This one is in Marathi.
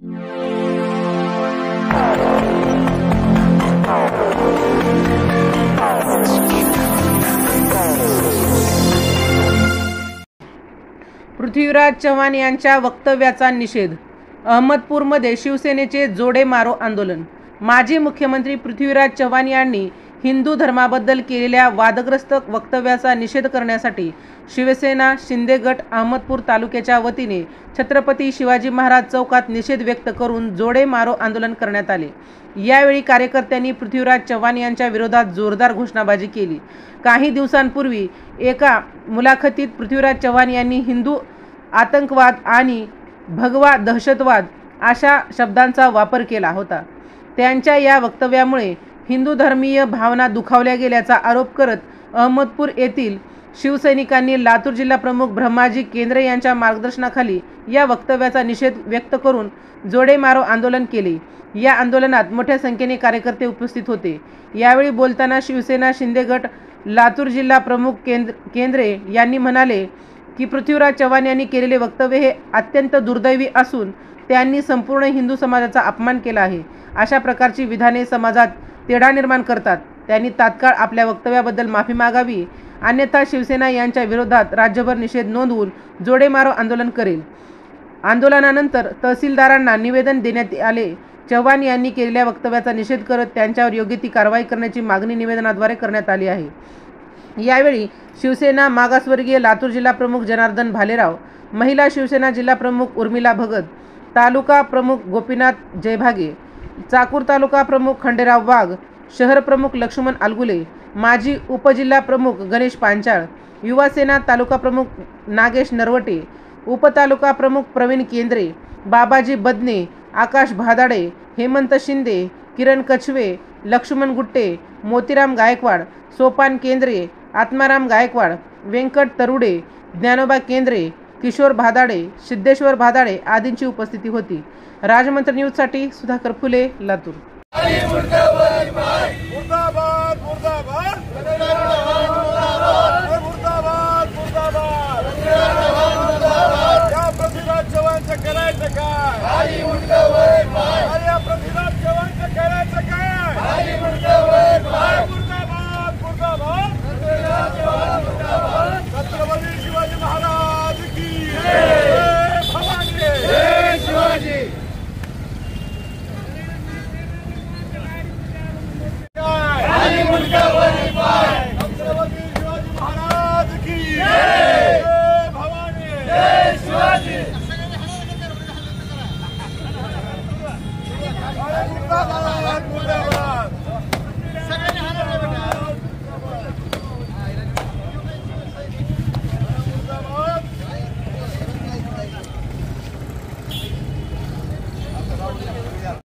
पृथ्वीराज चव्हाण यांच्या वक्तव्याचा निषेध. अहमदपूरमध्ये शिवसेनेचे जोडे मारो आंदोलन. माजी मुख्यमंत्री पृथ्वीराज चव्हाण यांनी हिंदू धर्माबद्दल केलेल्या वादग्रस्त वक्तव्याचा निषेध करण्यासाठी शिवसेना शिंदे गट अहमदपूर तालुक्याच्या वतीने छत्रपती शिवाजी महाराज चौकात निषेध व्यक्त करून जोडे मारो आंदोलन करण्यात आले. यावेळी कार्यकर्त्यांनी पृथ्वीराज चव्हाण यांच्या विरोधात जोरदार घोषणाबाजी केली. काही दिवसांपूर्वी एका मुलाखतीत पृथ्वीराज चव्हाण यांनी हिंदू आतंकवाद आणि भगवा दहशतवाद अशा शब्दांचा वापर केला होता. त्यांच्या या वक्तव्यामुळे हिंदू धर्मीय भावना दुखावल्या गेल्याचा आरोप करत अहमदपूर येथील शिवसैनिकांनी लातूर जिल्हा प्रमुख ब्रह्माजी केंद्रे यांच्या मार्गदर्शनाखाली या वक्तव्याचा निषेध व्यक्त करून जोडे मारो आंदोलन केले. या आंदोलनात मोठ्या संख्येने कार्यकर्ते उपस्थित होते. यावेळी बोलताना शिवसेना शिंदे गट लातूर जिल्हा प्रमुख केंद्रे यांनी म्हणाले की पृथ्वीराज चव्हाण यांनी केलेले वक्तव्य हे अत्यंत दुर्दैवी असून त्यांनी संपूर्ण हिंदू समाजाचा अपमान केला आहे. अशा प्रकारची विधाने समाजात तेढा निर्माण करतात. त्यांनी तात्काळ आपल्या वक्तव्याबद्दल माफी मागावी, अन्यथा शिवसेना यांच्या विरोधात राज्यभर निषेध नोंदवून जोडे मारो आंदोलन करेल. आंदोलनानंतर तहसीलदारांना निवेदन देण्यात आले. चव्हाण यांनी केलेल्या वक्तव्याचा निषेध करत त्यांच्यावर योग्य ती कारवाई करण्याची मागणी निवेदनाद्वारे करण्यात आली आहे. यावेळी शिवसेना मागासवर्गीय लातूर जिल्हा प्रमुख जनार्दन भालेराव, महिला शिवसेना जिल्हा प्रमुख उर्मिला भगत, तालुका प्रमुख गोपीनाथ जयभागे, चाकूर तालुका प्रमुख खंडेराव वाघ, शहर प्रमुख लक्ष्मण अलगुले, माजी उपजिल्हा प्रमुख गणेश पांचाळ, युवा सेना तालुका प्रमुख नागेश नरवटे, उपतालुका प्रमुख प्रवीण केंद्रे, बाबाजी बदने, आकाश भादाडे, हेमंत शिंदे, किरण कछवे, लक्ष्मण गुट्टे, मोतीराम गायकवाड, सोपान केंद्रे, आत्माराम गायकवाड, व्यंकट तरुडे, ज्ञानोबा केंद्रे, किशोर भादाडे, सिद्धेश्वर भादाडे आदींची उपस्थिती होती. राजमंत्र न्यूजसाठी सुधाकर फुले, लातूर.